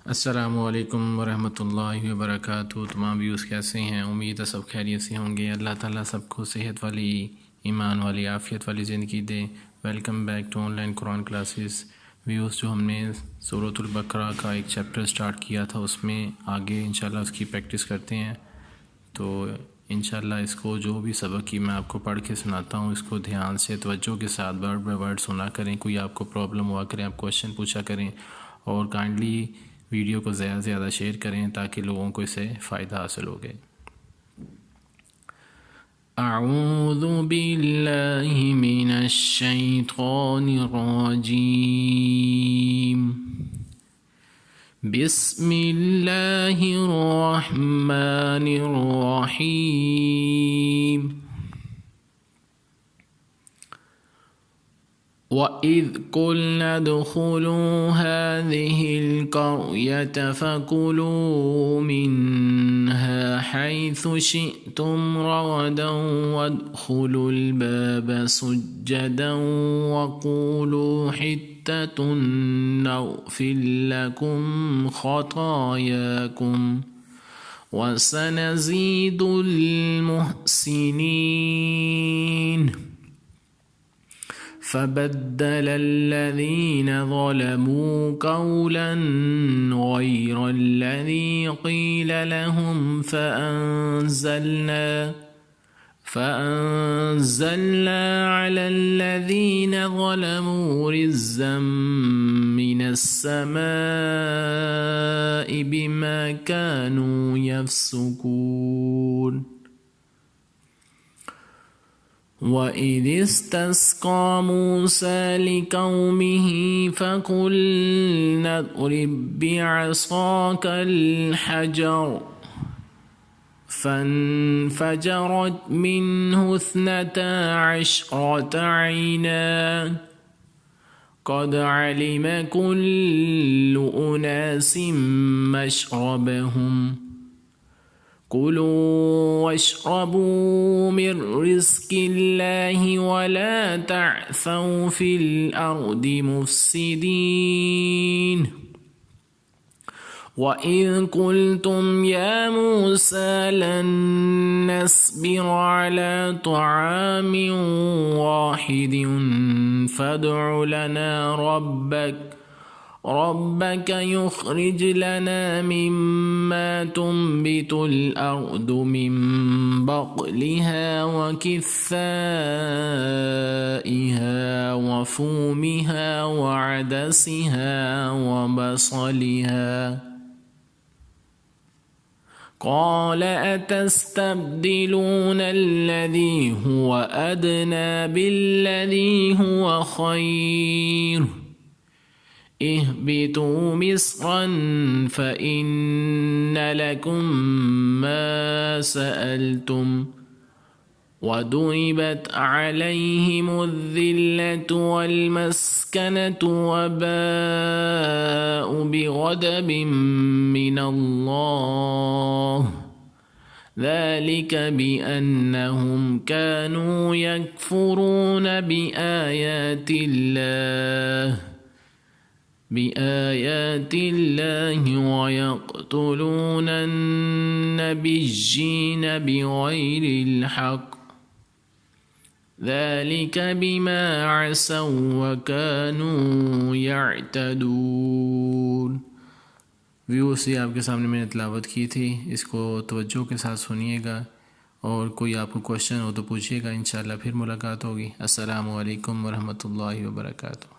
अस्सलामुअलैकुम वरहमतुल्लाहि वबरकातुहू। तमाम व्यूज़ कैसे हैं? उम्मीद है सब खैरियत से होंगे। अल्लाह ताला सबको सेहत वाली, ईमान वाली, आफ़ियत वाली ज़िंदगी दे। Welcome back to online Quran classes. व्यूज़ जो हमने सूरतुल बकरा का एक चैप्टर स्टार्ट किया था उसमें आगे इंशाल्लाह उसकी प्रैक्टिस करते हैं। तो इंशाल्लाह इसको जो भी सबक की मैं आपको पढ़ के सुनाता हूँ इसको ध्यान से तवज्जो के साथ वर्ड बाय वर्ड सुना करें। कोई आपको प्रॉब्लम हुआ करें, आप क्वेश्चन पूछा करें और काइंडली वीडियो को ज़्यादा से ज़्यादा शेयर करें ताकि लोगों को इससे फ़ायदा हासिल हो गए। अऊज़ु बिल्लाहि मिनश शैतानिर रजीम। बिस्मिल्लाहिर रहमानिर रहीम। वइज़ क़ुल्ना उदख़ुलू हाज़िहिल क़र्यता फ़कुलू मिन्हा हैथु शिअ्तुम रग़दन वदख़ुलुल बाब सुज्जदन वक़ूलू हित्ततुन नग़फ़िर लकुम ख़तायाकुम वसनज़ीदुल मुहसिनीन। फबद्दल الذين ظلموا قولا غير الذي قيل لهم فأنزلنا على الذين ظلموا رجزا من السماء بما كانوا يفسقون। وإذ استسقى موسى لقومه فقلنا اضرب بعصاك الحجر فانفجرت منه 12 عينا قد علم كل أناس مشربهم كلوا واشربوا من رزق الله ولا تعثوا في الأرض مفسدين. وإذ قلتم يا موسى لن نصبر على طعام واحد فادع لنا ربك يخرج لنا مما تنبت الأرض من بقلها وكثائها وفومها وعدسها وبصلها قال أتستبدلون الذي هو أدنى بالذي هو خير اهبطوا مصرا فإن لكم ما سألتم وضربت عليهم الذلة والمسكنة وباءوا بغضب من الله ذلك بأنهم كانوا يكفرون بآيات الله ويقتلون النبيين بغير الحق ذلك بما عصوا وكانوا يعتدون। व्यू से आपके सामने मैंने तिलावत की थी, इसको तवज्जो के साथ सुनिएगा और कोई आपको क्वेश्चन हो तो पूछिएगा। इंशाल्लाह फिर मुलाकात होगी। अस्सलामु अलैकुम वरहमतुल्लाहि वबरकातुहू।